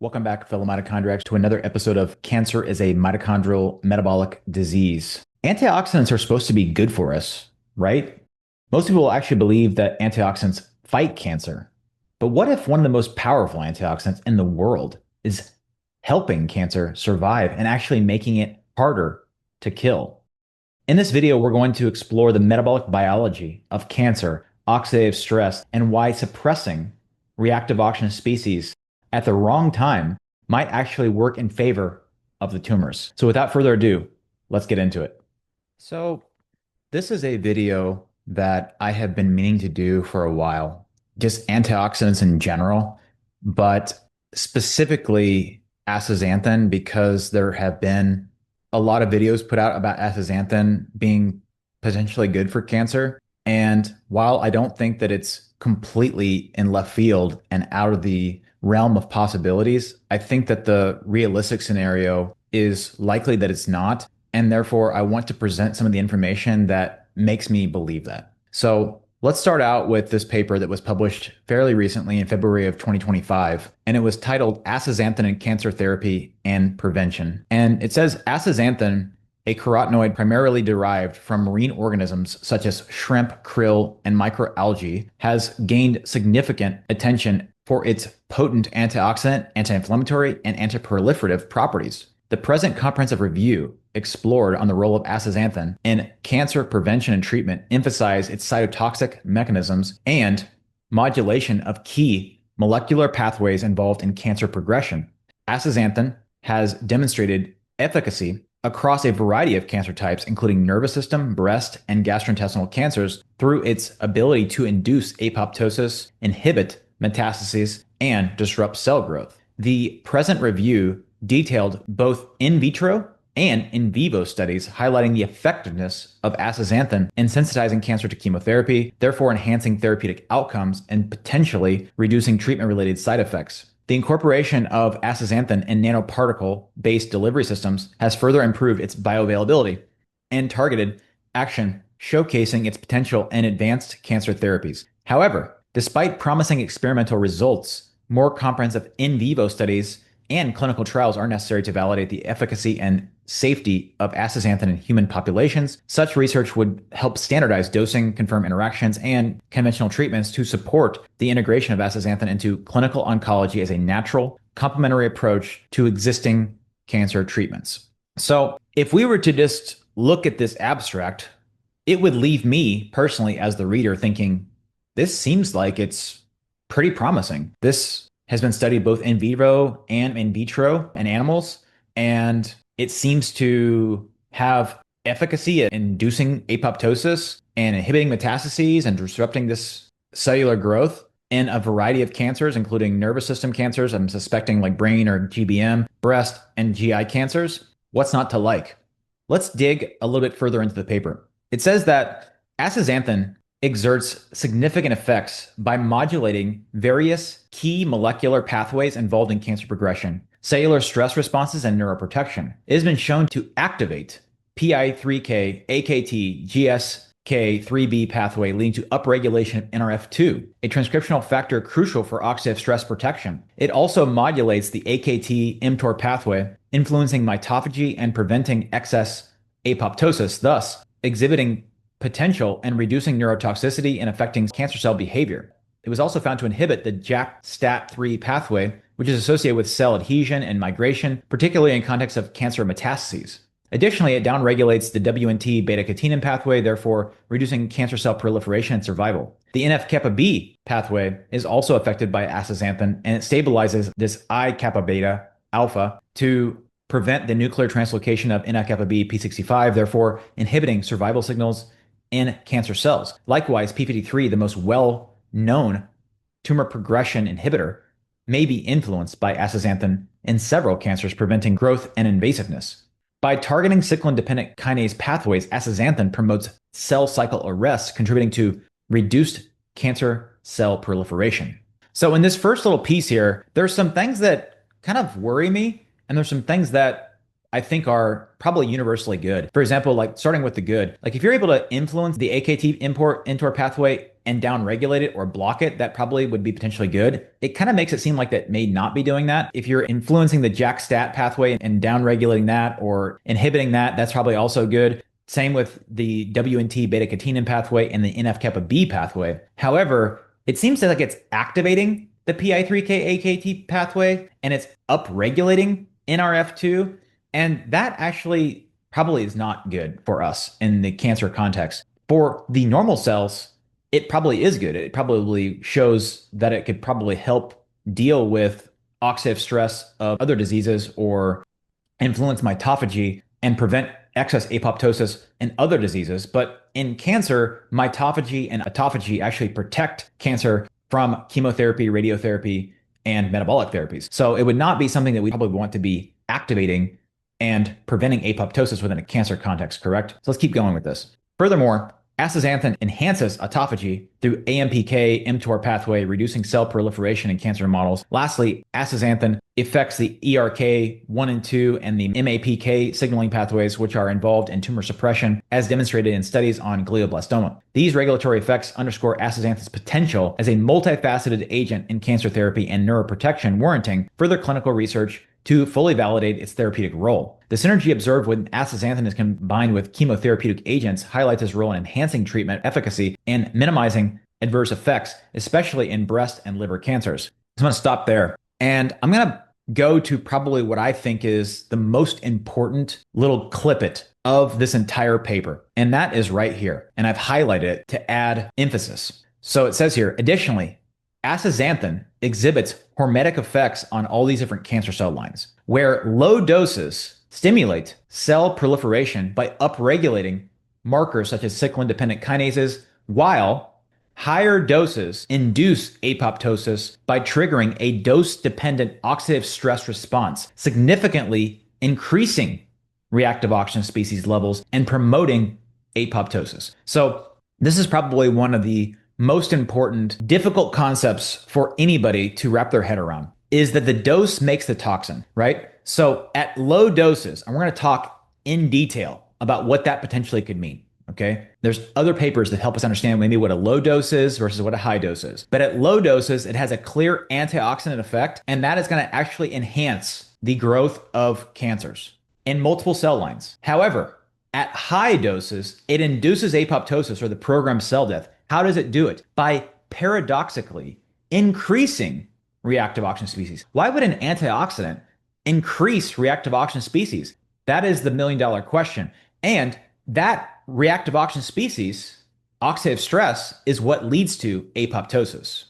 Welcome back, fellow mitochondriacs, to another episode of Cancer is a Mitochondrial Metabolic Disease. Antioxidants are supposed to be good for us, right? Most people actually believe that antioxidants fight cancer. But what if one of the most powerful antioxidants in the world is helping cancer survive and actually making it harder to kill? In this video, we're going to explore the metabolic biology of cancer, oxidative stress, and why suppressing reactive oxygen species at the wrong time might actually work in favor of the tumors. So without further ado, let's get into it. So this is a video that I have been meaning to do for a while, just antioxidants in general, but specifically astaxanthin because there have been a lot of videos put out about astaxanthin being potentially good for cancer. And while I don't think that it's completely in left field and out of the realm of possibilities, I think that the realistic scenario is likely that it's not. And therefore, I want to present some of the information that makes me believe that. So let's start out with this paper that was published fairly recently in February of 2025, and it was titled Astaxanthin in Cancer Therapy and Prevention. And it says astaxanthin, a carotenoid primarily derived from marine organisms such as shrimp, krill, and microalgae, has gained significant attention for its potent antioxidant, anti-inflammatory, and antiproliferative properties. The present comprehensive review explored on the role of astaxanthin in cancer prevention and treatment emphasized its cytotoxic mechanisms and modulation of key molecular pathways involved in cancer progression. Astaxanthin has demonstrated efficacy across a variety of cancer types, including nervous system, breast, and gastrointestinal cancers, through its ability to induce apoptosis, inhibit metastases, and disrupt cell growth. The present review detailed both in vitro and in vivo studies highlighting the effectiveness of astaxanthin in sensitizing cancer to chemotherapy, therefore enhancing therapeutic outcomes and potentially reducing treatment-related side effects. The incorporation of astaxanthin in nanoparticle-based delivery systems has further improved its bioavailability and targeted action, showcasing its potential in advanced cancer therapies. However, despite promising experimental results, more comprehensive in vivo studies and clinical trials are necessary to validate the efficacy and safety of astaxanthin in human populations. Such research would help standardize dosing, confirm interactions, and conventional treatments to support the integration of astaxanthin into clinical oncology as a natural, complementary approach to existing cancer treatments. So, if we were to just look at this abstract, it would leave me personally as the reader thinking, this seems like it's pretty promising. This has been studied both in vivo and in vitro in animals, and it seems to have efficacy at inducing apoptosis and inhibiting metastases and disrupting this cellular growth in a variety of cancers, including nervous system cancers. I'm suspecting like brain or GBM, breast, and GI cancers. What's not to like? Let's dig a little bit further into the paper. It says that astaxanthin exerts significant effects by modulating various key molecular pathways involved in cancer progression, cellular stress responses, and neuroprotection. It has been shown to activate PI3K, AKT, GSK3B pathway, leading to upregulation of NRF2, a transcriptional factor crucial for oxidative stress protection. It also modulates the AKT-mTOR pathway, influencing mitophagy and preventing excess apoptosis, thus exhibiting potential and reducing neurotoxicity and affecting cancer cell behavior. It was also found to inhibit the JAK-STAT3 pathway, which is associated with cell adhesion and migration, particularly in context of cancer metastases. Additionally, it downregulates the WNT beta-catenin pathway, therefore reducing cancer cell proliferation and survival. The NF-kappa B pathway is also affected by astaxanthin, and it stabilizes this I-kappa beta alpha to prevent the nuclear translocation of NF-kappa B P65, therefore inhibiting survival signals in cancer cells. Likewise, P53, the most well-known tumor progression inhibitor, may be influenced by astaxanthin in several cancers, preventing growth and invasiveness. By targeting cyclin-dependent kinase pathways, astaxanthin promotes cell cycle arrest, contributing to reduced cancer cell proliferation. So in this first little piece here, there's some things that kind of worry me, and there's some things that I think are probably universally good. For example, like starting with the good, like if you're able to influence the AKT import into our pathway and downregulate it or block it, that probably would be potentially good. It kind of makes it seem like that may not be doing that. If you're influencing the JAK-STAT pathway and downregulating that or inhibiting that, that's probably also good. Same with the WNT beta-catenin pathway and the NF-kappa B pathway. However, it seems like it's activating the PI3K AKT pathway and it's upregulating NRF2. And that actually probably is not good for us in the cancer context. For the normal cells, it probably is good. It probably shows that it could probably help deal with oxidative stress of other diseases or influence mitophagy and prevent excess apoptosis in other diseases. But in cancer, mitophagy and autophagy actually protect cancer from chemotherapy, radiotherapy, and metabolic therapies. So it would not be something that we probably want to be activating and preventing apoptosis within a cancer context, correct? So let's keep going with this. Furthermore, astaxanthin enhances autophagy through AMPK mTOR pathway, reducing cell proliferation in cancer models. Lastly, astaxanthin affects the ERK1 and 2 and the MAPK signaling pathways, which are involved in tumor suppression, as demonstrated in studies on glioblastoma. These regulatory effects underscore astaxanthin's potential as a multifaceted agent in cancer therapy and neuroprotection, warranting further clinical research to fully validate its therapeutic role. The synergy observed when astaxanthin is combined with chemotherapeutic agents highlights its role in enhancing treatment efficacy and minimizing adverse effects, especially in breast and liver cancers. I'm going to stop there. And I'm going to go to probably what I think is the most important little clippet of this entire paper. And that is right here. And I've highlighted it to add emphasis. So it says here, additionally, astaxanthin exhibits hormetic effects on all these different cancer cell lines, where low doses stimulate cell proliferation by upregulating markers such as cyclin-dependent kinases, while higher doses induce apoptosis by triggering a dose-dependent oxidative stress response, significantly increasing reactive oxygen species levels and promoting apoptosis. So this is probably one of the most important, difficult concepts for anybody to wrap their head around, is that the dose makes the toxin, right? So at low doses, and we're going to talk in detail about what that potentially could mean, okay? There's other papers that help us understand maybe what a low dose is versus what a high dose is. But at low doses, it has a clear antioxidant effect, and that is going to actually enhance the growth of cancers in multiple cell lines. However, at high doses, it induces apoptosis or the programmed cell death. How does it do it? By paradoxically increasing reactive oxygen species. Why would an antioxidant increase reactive oxygen species? That is the million-dollar question. And that reactive oxygen species, oxidative stress, is what leads to apoptosis.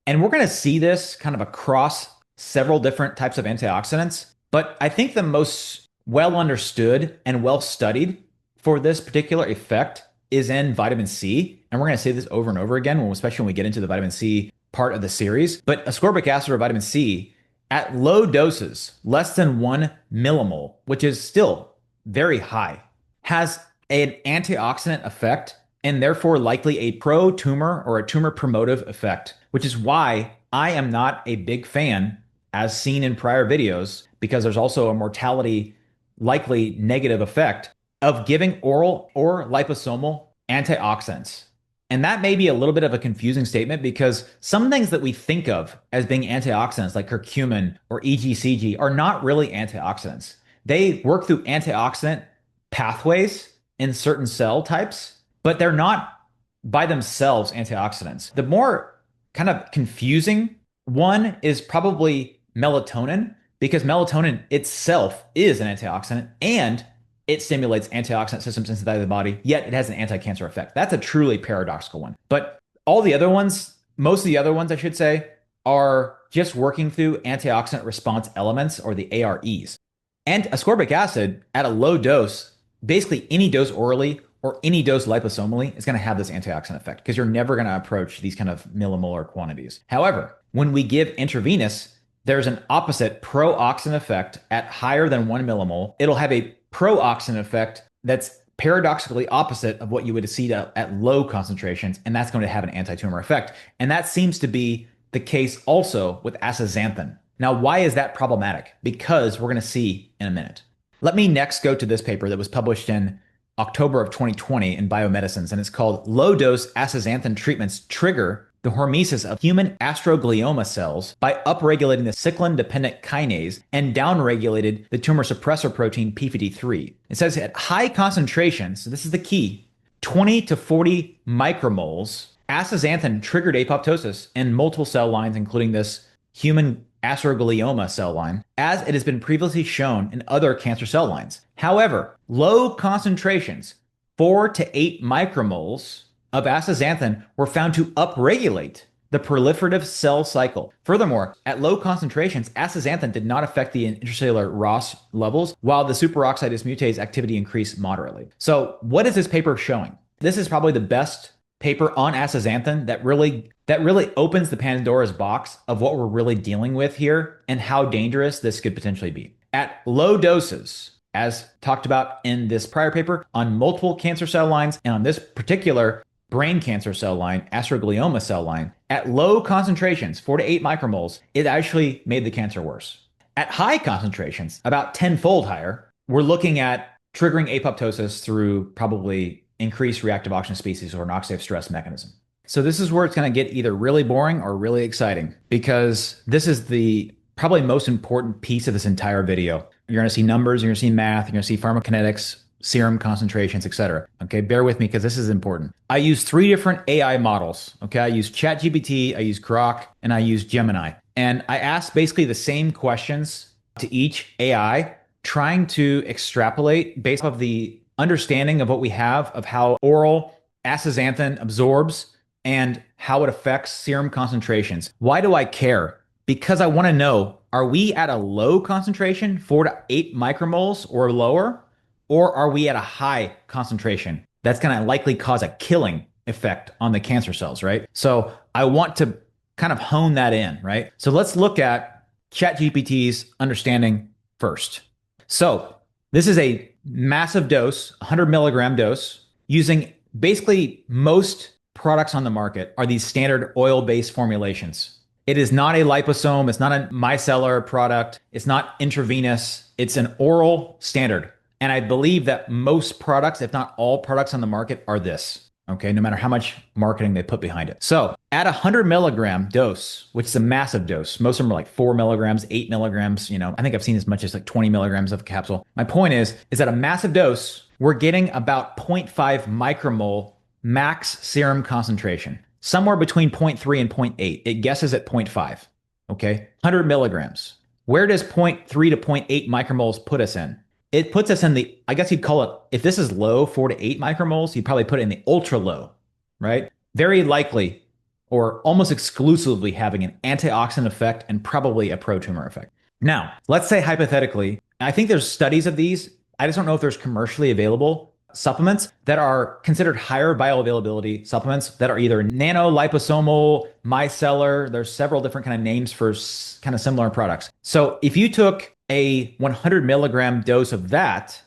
And we're going to see this kind of across several different types of antioxidants. But I think the most well understood and well studied for this particular effect is in vitamin C. And we're going to say this over and over again, especially when we get into the vitamin C part of the series. But ascorbic acid or vitamin C at low doses, less than 1 millimole, which is still very high, has an antioxidant effect and therefore likely a pro-tumor or a tumor promotive effect, which is why I am not a big fan, as seen in prior videos, because there's also a mortality likely negative effect of giving oral or liposomal antioxidants. And that may be a little bit of a confusing statement because some things that we think of as being antioxidants, like curcumin or EGCG, are not really antioxidants. They work through antioxidant pathways in certain cell types, but they're not by themselves antioxidants. The more kind of confusing one is probably melatonin, because melatonin itself is an antioxidant and it stimulates antioxidant systems inside the body, yet it has an anti-cancer effect. That's a truly paradoxical one. But all the other ones, most of the other ones, I should say, are just working through antioxidant response elements, or the AREs. And ascorbic acid at a low dose, basically any dose orally or any dose liposomally, is going to have this antioxidant effect because you're never going to approach these kind of millimolar quantities. However, when we give intravenous, there's an opposite pro-oxidant effect at higher than 1 millimole. It'll have a pro-oxidant effect that's paradoxically opposite of what you would see at low concentrations, and that's going to have an anti-tumor effect. And that seems to be the case also with astaxanthin. Now, why is that problematic? Because we're going to see in a minute. Let me next go to this paper that was published in October of 2020 in Biomedicines, and it's called Low Dose Astaxanthin Treatments Trigger the Hormesis of Human Astroglioma Cells by Upregulating the Cyclin-Dependent Kinase and Downregulated the Tumor Suppressor Protein p53. It says at high concentrations, so this is the key, 20 to 40 micromoles, astaxanthin triggered apoptosis in multiple cell lines, including this human astroglioma cell line, as it has been previously shown in other cancer cell lines. However, low concentrations, 4 to 8 micromoles of astaxanthin, were found to upregulate the proliferative cell cycle. Furthermore, at low concentrations, astaxanthin did not affect the intracellular ROS levels, while the superoxide dismutase activity increased moderately. So what is this paper showing? This is probably the best paper on astaxanthin that really opens the Pandora's box of what we're really dealing with here and how dangerous this could potentially be. At low doses, as talked about in this prior paper, on multiple cancer cell lines and on this particular brain cancer cell line, astroglioma cell line, at low concentrations, 4 to 8 micromoles, it actually made the cancer worse. At high concentrations, about 10-fold higher, we're looking at triggering apoptosis through probably increased reactive oxygen species or an oxidative stress mechanism. So this is where it's going to get either really boring or really exciting, because this is the probably most important piece of this entire video. You're going to see numbers, you're going to see math, you're going to see pharmacokinetics, serum concentrations, etc. Okay, bear with me because this is important. I use 3 different AI models. Okay, I use ChatGPT, I use Grok, and I use Gemini. And I asked basically the same questions to each AI, trying to extrapolate based off of the understanding of what we have of how oral astaxanthin absorbs and how it affects serum concentrations. Why do I care? Because I want to know, are we at a low concentration, 4 to 8 micromoles or lower? Or are we at a high concentration? That's going to likely cause a killing effect on the cancer cells, right? So I want to kind of hone that in, right? So let's look at ChatGPT's understanding first. So this is a massive dose, 100 milligram dose, using basically most products on the market are these standard oil-based formulations. It is not a liposome. It's not a micellar product. It's not intravenous. It's an oral standard. And I believe that most products, if not all products on the market, are this, okay, no matter how much marketing they put behind it. So at a 100 milligram dose, which is a massive dose, most of them are like 4 milligrams, 8 milligrams, I think I've seen as much as like 20 milligrams of a capsule. My point is at a massive dose, we're getting about 0.5 micromole max serum concentration, somewhere between 0.3 and 0.8. It guesses at 0.5, okay? 100 milligrams. Where does 0.3 to 0.8 micromoles put us in? It puts us in the, I guess you'd call it, if this is low, 4 to 8 micromoles, you'd probably put it in the ultra low, right? Very likely or almost exclusively having an antioxidant effect and probably a pro-tumor effect. Now, let's say hypothetically, I think there's studies of these. I just don't know if there's commercially available supplements that are considered higher bioavailability supplements that are either nanoliposomal, micellar. There's several different kind of names for kind of similar products. So if you took a 100 milligram dose of that,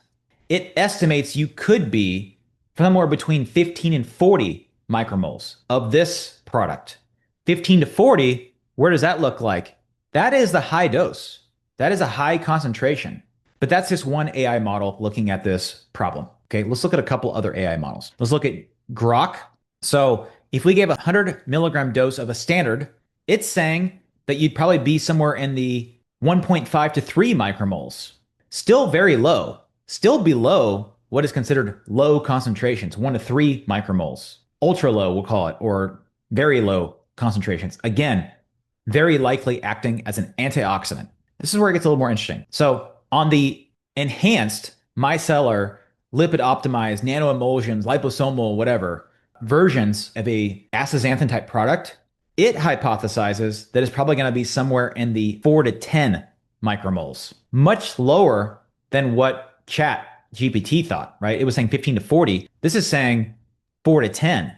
it estimates you could be somewhere between 15 and 40 micromoles of this product. 15 to 40, where does that look like? That is the high dose. That is a high concentration. But that's just one AI model looking at this problem. Okay, let's look at a couple other AI models. Let's look at Grok. So if we gave a 100 milligram dose of a standard, it's saying that you'd probably be somewhere in the 1.5 to 3 micromoles. Still very low, still below what is considered low concentrations, 1 to 3 micromoles. Ultra low, we'll call it, or very low concentrations. Again, very likely acting as an antioxidant. This is where it gets a little more interesting. So on the enhanced micellar, lipid optimized, nanoemulsions, liposomal, whatever versions of a astaxanthin type product, it hypothesizes that it's probably going to be somewhere in the 4 to 10 micromoles, much lower than what ChatGPT thought, right? It was saying 15 to 40. This is saying 4 to 10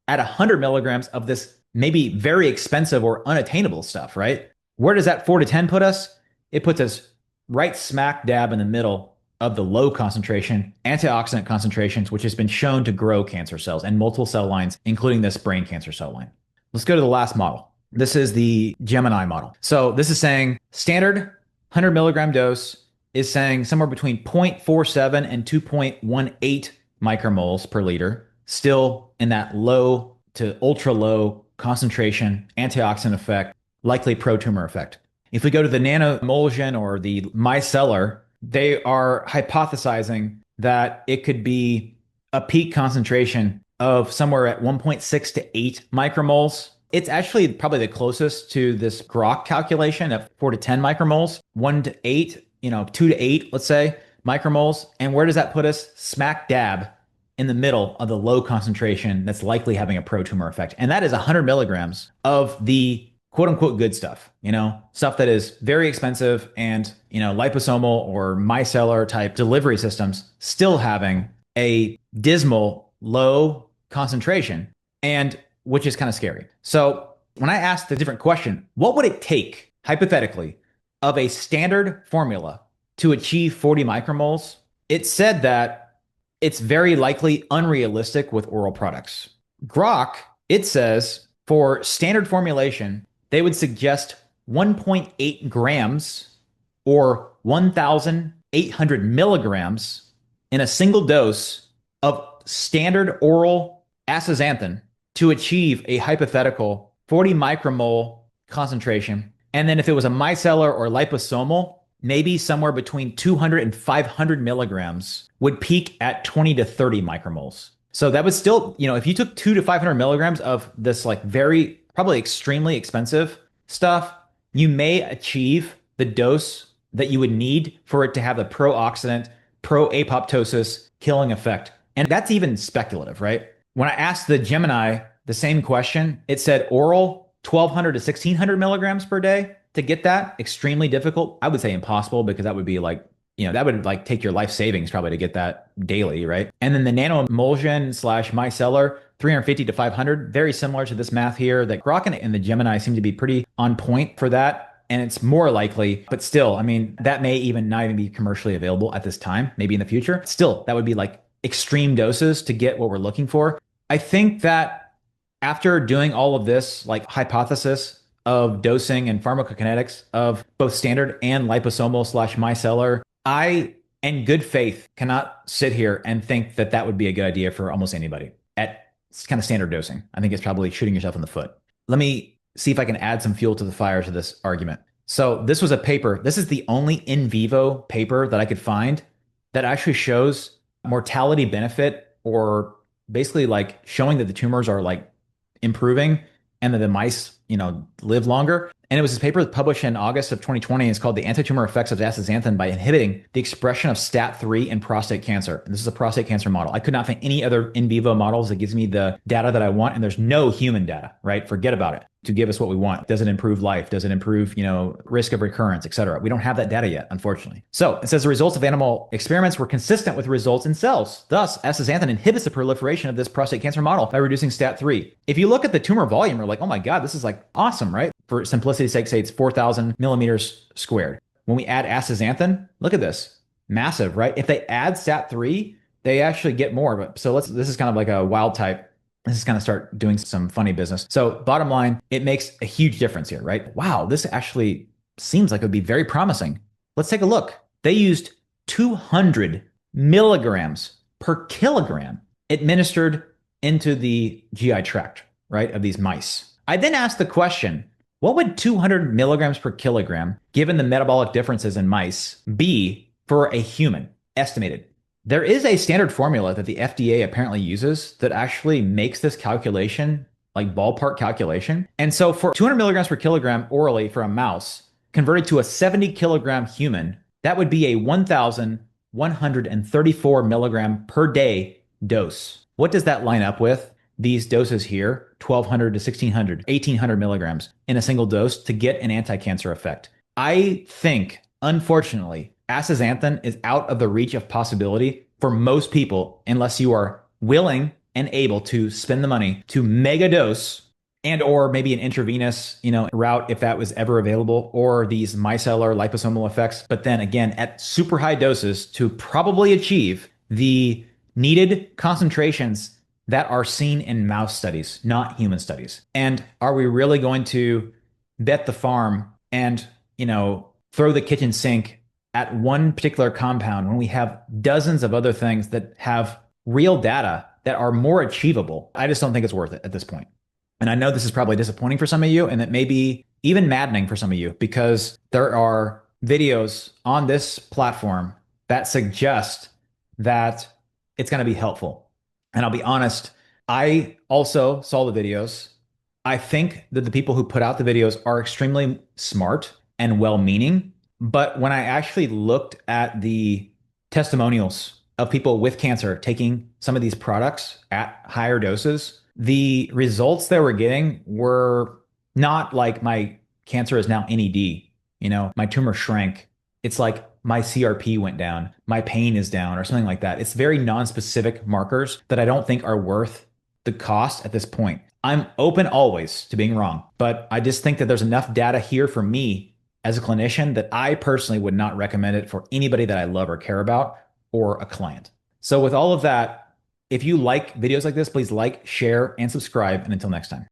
at 100 milligrams of this maybe very expensive or unattainable stuff, right? Where does that 4 to 10 put us? It puts us right smack dab in the middle of the low concentration antioxidant concentrations, which has been shown to grow cancer cells and multiple cell lines, including this brain cancer cell line. Let's go to the last model. This is the Gemini model. So this is saying standard 100 milligram dose is saying somewhere between 0.47 and 2.18 micromoles per liter, still in that low to ultra low concentration antioxidant effect, likely pro-tumor effect. If we go to the nanoemulsion or the micellar, they are hypothesizing that it could be a peak concentration of somewhere at 1.6 to 8 micromoles. It's actually probably the closest to this Grok calculation at 4 to 10 micromoles, 1 to 8, 2 to 8, let's say, micromoles. And where does that put us? Smack dab in the middle of the low concentration that's likely having a pro-tumor effect. And that is 100 milligrams of the quote unquote good stuff, stuff that is very expensive and, liposomal or micellar type delivery systems still having a dismal low concentration, and which is kind of scary. So when I asked the different question, what would it take hypothetically of a standard formula to achieve 40 micromoles? It said that it's very likely unrealistic with oral products. Grok, it says for standard formulation, they would suggest 1.8 grams or 1,800 milligrams in a single dose of standard oral astaxanthin to achieve a hypothetical 40 micromole concentration. And then if it was a micellar or liposomal, maybe somewhere between 200 and 500 milligrams would peak at 20 to 30 micromoles. So that would still, if you took 2 to 500 milligrams of this like very, probably extremely expensive stuff, you may achieve the dose that you would need for it to have the pro-oxidant, pro-apoptosis killing effect. And that's even speculative, right? When I asked the Gemini the same question, it said oral 1,200 to 1,600 milligrams per day. To get that, extremely difficult. I would say impossible, because that would be like, that would like take your life savings probably to get that daily, right? And then the nanoemulsion / micellar, 350 to 500, very similar to this math here. That Grok and the Gemini seem to be pretty on point for that. And it's more likely, but still, I mean, that may even not even be commercially available at this time, maybe in the future. Still, that would be like extreme doses to get what we're looking for. I think that after doing all of this, like hypothesis of dosing and pharmacokinetics of both standard and liposomal / micellar, I, in good faith, cannot sit here and think that that would be a good idea for almost anybody at kind of standard dosing. I think it's probably shooting yourself in the foot. Let me see if I can add some fuel to the fire to this argument. So this was a paper. This is the only in vivo paper that I could find that actually shows mortality benefit, or basically like showing that the tumors are like improving and that the mice, live longer. And it was this paper published in August of 2020. It's called The Anti-Tumor Effects of Astaxanthin by Inhibiting the Expression of STAT3 in Prostate Cancer. And this is a prostate cancer model. I could not find any other in vivo models that gives me the data that I want. And there's no human data, right? Forget about it to give us what we want. Does it improve life? Does it improve, risk of recurrence, et cetera? We don't have that data yet, unfortunately. So it says the results of animal experiments were consistent with results in cells. Thus, astaxanthin inhibits the proliferation of this prostate cancer model by reducing STAT3. If you look at the tumor volume, you're like, oh my God, this is like awesome, right? For simplicity's sake, say it's 4,000 millimeters squared. When we add astaxanthin, look at this, massive, right? If they add STAT3, they actually get more. But so this is kind of like a wild type. This is going to start doing some funny business. So bottom line, it makes a huge difference here, right? Wow, this actually seems like it would be very promising. Let's take a look. They used 200 milligrams per kilogram administered into the GI tract, right, of these mice. I then asked the question, what would 200 milligrams per kilogram, given the metabolic differences in mice, be for a human, estimated? There is a standard formula that the FDA apparently uses that actually makes this calculation, like ballpark calculation. And so for 200 milligrams per kilogram orally for a mouse, converted to a 70 kilogram human, that would be a 1,134 milligram per day dose. What does that line up with? These doses here, 1,200 to 1,600, 1,800 milligrams in a single dose to get an anti-cancer effect. I think, unfortunately, astaxanthin is out of the reach of possibility for most people unless you are willing and able to spend the money to mega dose, and or maybe an intravenous, route if that was ever available, or these micellar liposomal effects. But then again, at super high doses to probably achieve the needed concentrations that are seen in mouse studies, not human studies. And are we really going to bet the farm and, throw the kitchen sink at one particular compound when we have dozens of other things that have real data that are more achievable? I just don't think it's worth it at this point. And I know this is probably disappointing for some of you, and it may be even maddening for some of you because there are videos on this platform that suggest that it's going to be helpful. And I'll be honest, I also saw the videos. I think that the people who put out the videos are extremely smart and well-meaning. But when I actually looked at the testimonials of people with cancer taking some of these products at higher doses, the results they were getting were not like my cancer is now NED, my tumor shrank. It's like my CRP went down, my pain is down, or something like that. It's very non-specific markers that I don't think are worth the cost at this point. I'm open always to being wrong, but I just think that there's enough data here for me as a clinician that I personally would not recommend it for anybody that I love or care about or a client. So with all of that, if you like videos like this, please like, share, and subscribe. And until next time.